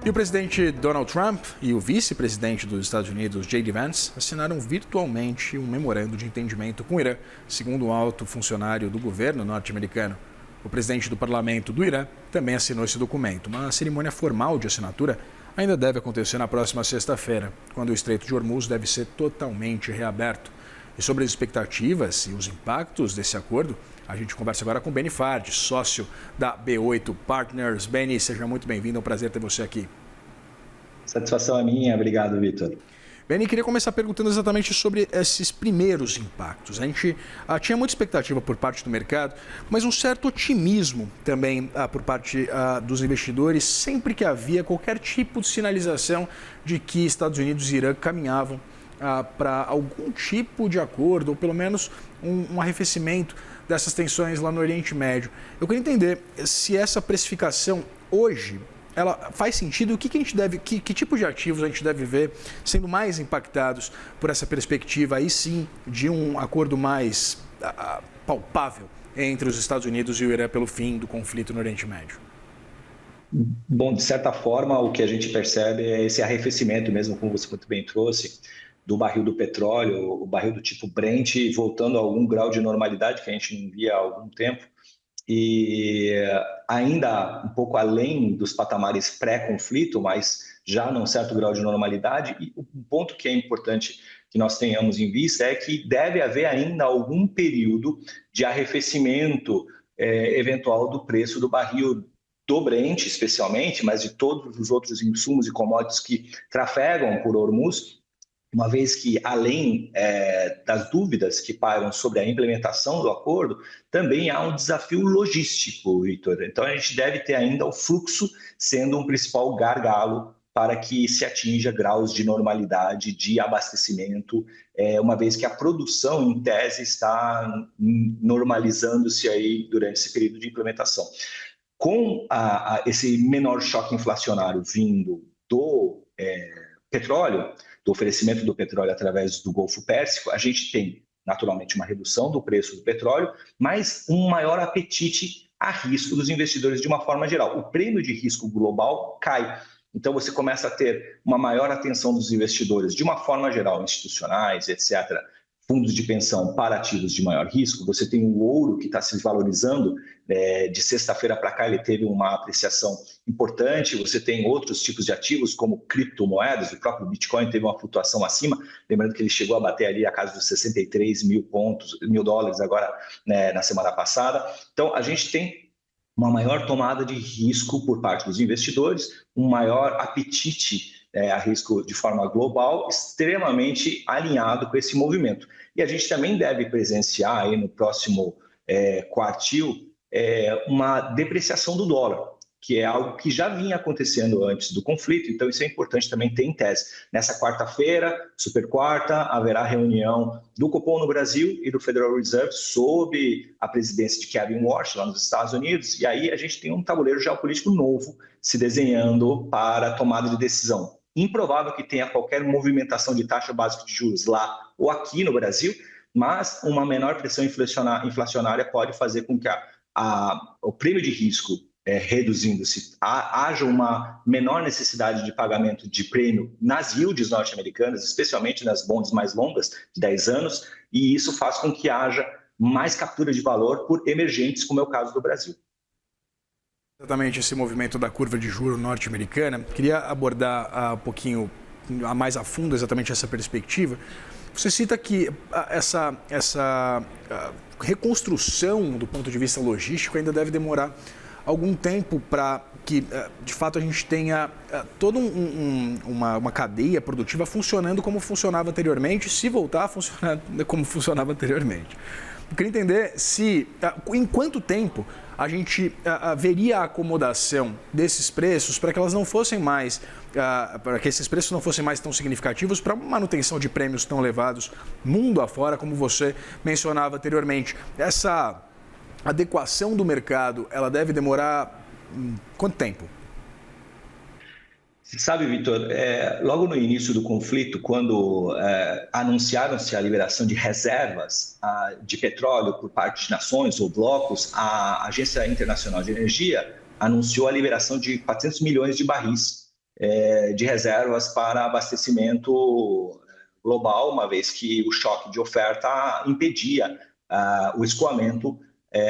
E o presidente Donald Trump e o vice-presidente dos Estados Unidos, J.D. Vance, assinaram virtualmente um memorando de entendimento com o Irã, segundo um alto funcionário do governo norte-americano. O presidente do parlamento do Irã também assinou esse documento. Uma cerimônia formal de assinatura ainda deve acontecer na próxima sexta-feira, quando o Estreito de Hormuz deve ser totalmente reaberto. E sobre as expectativas e os impactos desse acordo, a gente conversa agora com Benny Fard, sócio da B8 Partners. Benny, seja muito bem-vindo, é um prazer ter você aqui. Satisfação é minha, obrigado, Vitor. Benny, queria começar perguntando exatamente sobre esses primeiros impactos. A gente tinha muita expectativa por parte do mercado, mas um certo otimismo também por parte dos investidores, sempre que havia qualquer tipo de sinalização de que Estados Unidos e Irã caminhavam para algum tipo de acordo, ou pelo menos um arrefecimento dessas tensões lá no Oriente Médio. Eu queria entender se essa precificação hoje ela faz sentido, que a gente deve, que tipo de ativos a gente deve ver sendo mais impactados por essa perspectiva aí sim de um acordo mais palpável entre os Estados Unidos e o Irã pelo fim do conflito no Oriente Médio? Bom, de certa forma, o que a gente percebe é esse arrefecimento mesmo, como você muito bem trouxe, do barril do petróleo, o barril do tipo Brent, voltando a algum grau de normalidade que a gente não via há algum tempo, e ainda um pouco além dos patamares pré-conflito, mas já num certo grau de normalidade. E um ponto que é importante que nós tenhamos em vista é que deve haver ainda algum período de arrefecimento eventual do preço do barril do Brent, especialmente, mas de todos os outros insumos e commodities que trafegam por Hormuz, uma vez que, além das dúvidas que pairam sobre a implementação do acordo, também há um desafio logístico, Vitor. Então, a gente deve ter ainda o fluxo sendo um principal gargalo para que se atinja graus de normalidade, de abastecimento, uma vez que a produção, em tese, está normalizando-se aí durante esse período de implementação. Com esse menor choque inflacionário vindo do petróleo, do oferecimento do petróleo através do Golfo Pérsico, a gente tem naturalmente uma redução do preço do petróleo, mas um maior apetite a risco dos investidores de uma forma geral. O prêmio de risco global cai. Então você começa a ter uma maior atenção dos investidores de uma forma geral, institucionais, etc., fundos de pensão para ativos de maior risco. Você tem o ouro que está se valorizando, de sexta-feira para cá ele teve uma apreciação importante. Você tem outros tipos de ativos como criptomoedas, o próprio Bitcoin teve uma flutuação acima, lembrando que ele chegou a bater ali a casa dos 63 mil dólares agora, né, na semana passada. Então a gente tem uma maior tomada de risco por parte dos investidores, um maior apetite a risco de forma global, extremamente alinhado com esse movimento. E a gente também deve presenciar aí no próximo quartil uma depreciação do dólar, que é algo que já vinha acontecendo antes do conflito, então isso é importante também ter em tese. Nessa quarta-feira, super quarta, haverá reunião do Copom no Brasil e do Federal Reserve sob a presidência de Kevin Warsh, lá nos Estados Unidos, e aí a gente tem um tabuleiro geopolítico novo se desenhando para a tomada de decisão. Improvável que tenha qualquer movimentação de taxa básica de juros lá ou aqui no Brasil, mas uma menor pressão inflacionária pode fazer com que o prêmio de risco reduzindo-se, haja uma menor necessidade de pagamento de prêmio nas yields norte-americanas, especialmente nas bonds mais longas, de 10 anos, e isso faz com que haja mais captura de valor por emergentes, como é o caso do Brasil. Exatamente esse movimento da curva de juros norte-americana. Queria abordar um pouquinho mais a fundo exatamente essa perspectiva. Você cita que essa reconstrução do ponto de vista logístico ainda deve demorar algum tempo para que, de fato, a gente tenha toda uma cadeia produtiva funcionando como funcionava anteriormente, se voltar a funcionar como funcionava anteriormente. Eu queria entender se, em quanto tempo a gente veria a acomodação desses preços para que elas não fossem mais, para que esses preços não fossem mais tão significativos para uma manutenção de prêmios tão elevados mundo afora, como você mencionava anteriormente. Essa adequação do mercado, ela deve demorar quanto tempo? Sabe, Vitor, logo no início do conflito, quando anunciaram-se a liberação de reservas de petróleo por parte de nações ou blocos, a Agência Internacional de Energia anunciou a liberação de 400 milhões de barris de reservas para abastecimento global, uma vez que o choque de oferta impedia o escoamento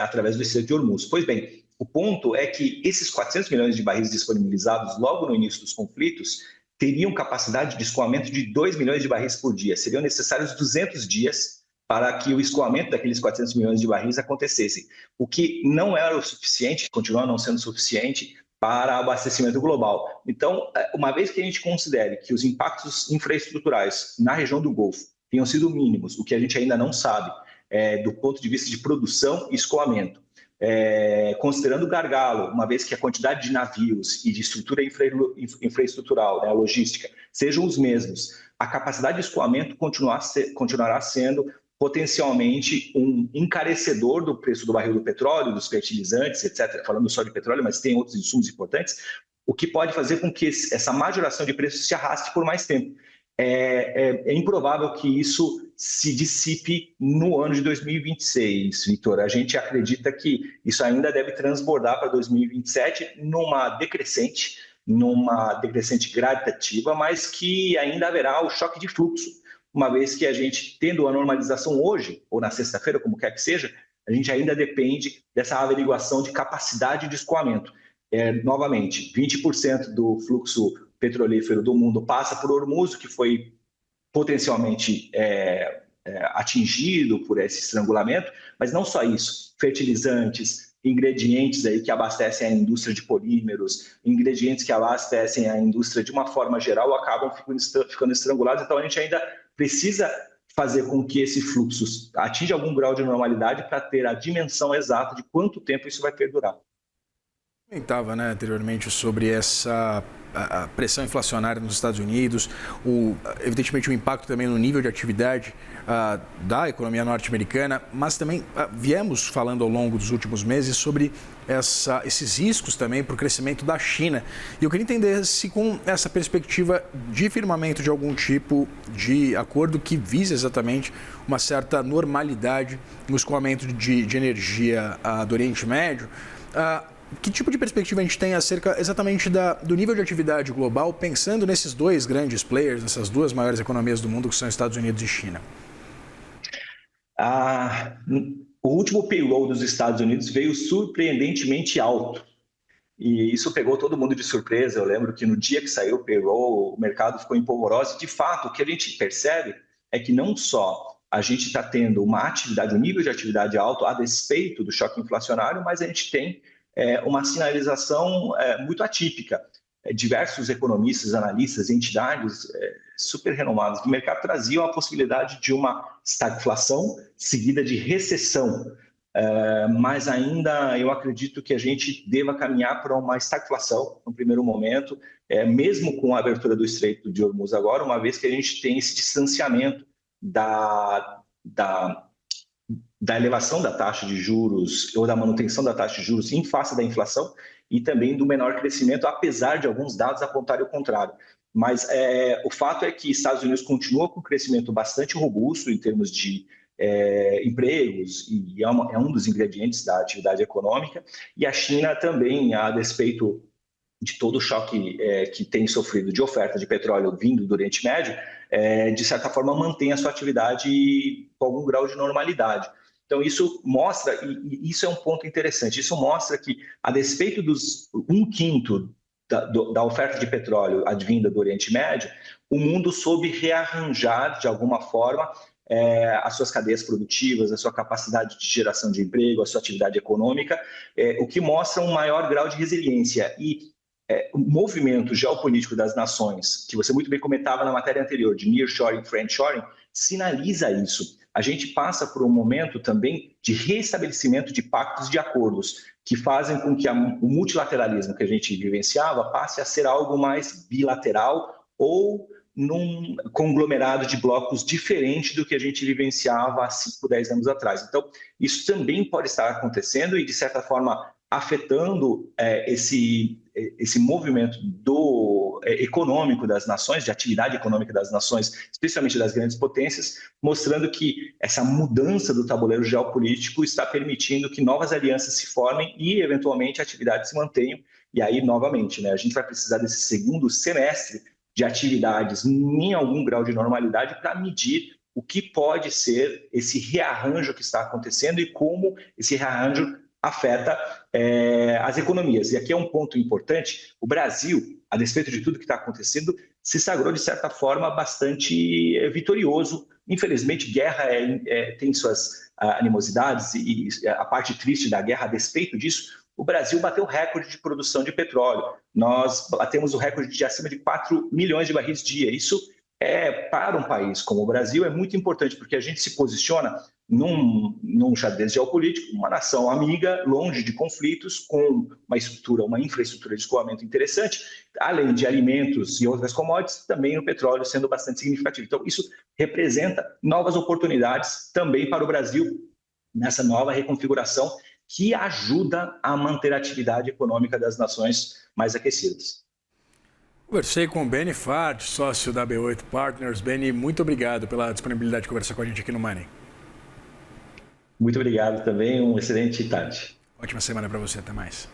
através do Estreito de Hormuz. Pois bem, o ponto é que esses 400 milhões de barris disponibilizados logo no início dos conflitos teriam capacidade de escoamento de 2 milhões de barris por dia. Seriam necessários 200 dias para que o escoamento daqueles 400 milhões de barris acontecesse, o que não era o suficiente, continua não sendo suficiente, para abastecimento global. Então, uma vez que a gente considere que os impactos infraestruturais na região do Golfo tenham sido mínimos, o que a gente ainda não sabe, do ponto de vista de produção e escoamento, considerando o gargalo, uma vez que a quantidade de navios e de estrutura infraestrutural, né, logística, sejam os mesmos, a capacidade de escoamento continuará sendo potencialmente um encarecedor do preço do barril do petróleo, dos fertilizantes, etc., falando só de petróleo, mas tem outros insumos importantes, o que pode fazer com que essa majoração de preços se arraste por mais tempo. É improvável que isso se dissipe no ano de 2026, Vitor. A gente acredita que isso ainda deve transbordar para 2027 numa decrescente gradativa, mas que ainda haverá o choque de fluxo, uma vez que a gente, tendo a normalização hoje, ou na sexta-feira, como quer que seja, a gente ainda depende dessa averiguação de capacidade de escoamento. Novamente, 20% do fluxo petrolífero do mundo passa por Hormuz, que foi potencialmente atingido por esse estrangulamento, mas não só isso, fertilizantes, ingredientes aí que abastecem a indústria de polímeros, ingredientes que abastecem a indústria de uma forma geral, acabam ficando estrangulados. Então, a gente ainda precisa fazer com que esse fluxo atinja algum grau de normalidade para ter a dimensão exata de quanto tempo isso vai perdurar. Comentava, né, anteriormente sobre essa a pressão inflacionária nos Estados Unidos, evidentemente o impacto também no nível de atividade da economia norte-americana, mas também viemos falando ao longo dos últimos meses sobre esses riscos também para o crescimento da China. E eu queria entender se com essa perspectiva de firmamento de algum tipo de acordo que visa exatamente uma certa normalidade no escoamento de energia do Oriente Médio, que tipo de perspectiva a gente tem acerca exatamente do nível de atividade global, pensando nesses dois grandes players, nessas duas maiores economias do mundo, que são Estados Unidos e China? O último payroll dos Estados Unidos veio surpreendentemente alto. E isso pegou todo mundo de surpresa. Eu lembro que no dia que saiu o payroll, o mercado ficou em polvorosa. De fato, o que a gente percebe é que não só a gente está tendo uma atividade, um nível de atividade alto a despeito do choque inflacionário, mas a gente tem uma sinalização muito atípica. Diversos economistas, analistas, entidades super renomadas do mercado traziam a possibilidade de uma estagflação seguida de recessão. Mas ainda eu acredito que a gente deva caminhar para uma estagflação no primeiro momento, mesmo com a abertura do Estreito de Hormuz agora, uma vez que a gente tem esse distanciamento da elevação da taxa de juros ou da manutenção da taxa de juros em face da inflação e também do menor crescimento, apesar de alguns dados apontarem o contrário. Mas o fato é que Estados Unidos continua com um crescimento bastante robusto em termos de empregos, e é um dos ingredientes da atividade econômica, e a China também, a despeito de todo o choque que tem sofrido de oferta de petróleo vindo do Oriente Médio, de certa forma mantém a sua atividade com algum grau de normalidade. Então, isso mostra, e isso é um ponto interessante, isso mostra que, a despeito dos 1/5 da oferta de petróleo advinda do Oriente Médio, o mundo soube rearranjar, de alguma forma, as suas cadeias produtivas, a sua capacidade de geração de emprego, a sua atividade econômica, o que mostra um maior grau de resiliência. E o movimento geopolítico das nações, que você muito bem comentava na matéria anterior, de nearshoring, friendshoring, sinaliza isso. A gente passa por um momento também de reestabelecimento de pactos de acordos, que fazem com que o multilateralismo que a gente vivenciava passe a ser algo mais bilateral ou num conglomerado de blocos diferente do que a gente vivenciava há 5, 10 anos atrás. Então, isso também pode estar acontecendo e, de certa forma, afetando esse movimento econômico das nações, de atividade econômica das nações, especialmente das grandes potências, mostrando que essa mudança do tabuleiro geopolítico está permitindo que novas alianças se formem e, eventualmente, a atividade se mantenha. E aí, novamente, né, a gente vai precisar desse segundo semestre de atividades em algum grau de normalidade para medir o que pode ser esse rearranjo que está acontecendo e como esse rearranjo afeta as economias. E aqui é um ponto importante: o Brasil, a despeito de tudo que está acontecendo, se sagrou, de certa forma, bastante vitorioso. Infelizmente, guerra tem suas animosidades e a parte triste da guerra, a despeito disso, o Brasil bateu o recorde de produção de petróleo. Nós batemos o recorde de acima de 4 milhões de barris dia. Isso para um país como o Brasil, é muito importante, porque a gente se posiciona num xadrez geopolítico, uma nação amiga, longe de conflitos, com uma infraestrutura de escoamento interessante, além de alimentos e outras commodities, também o petróleo sendo bastante significativo. Então, isso representa novas oportunidades também para o Brasil nessa nova reconfiguração que ajuda a manter a atividade econômica das nações mais aquecidas. Conversei com o Benny Fard, sócio da B8 Partners. Benny, muito obrigado pela disponibilidade de conversar com a gente aqui no Money. Muito obrigado também, uma excelente tarde. Ótima semana para você, até mais.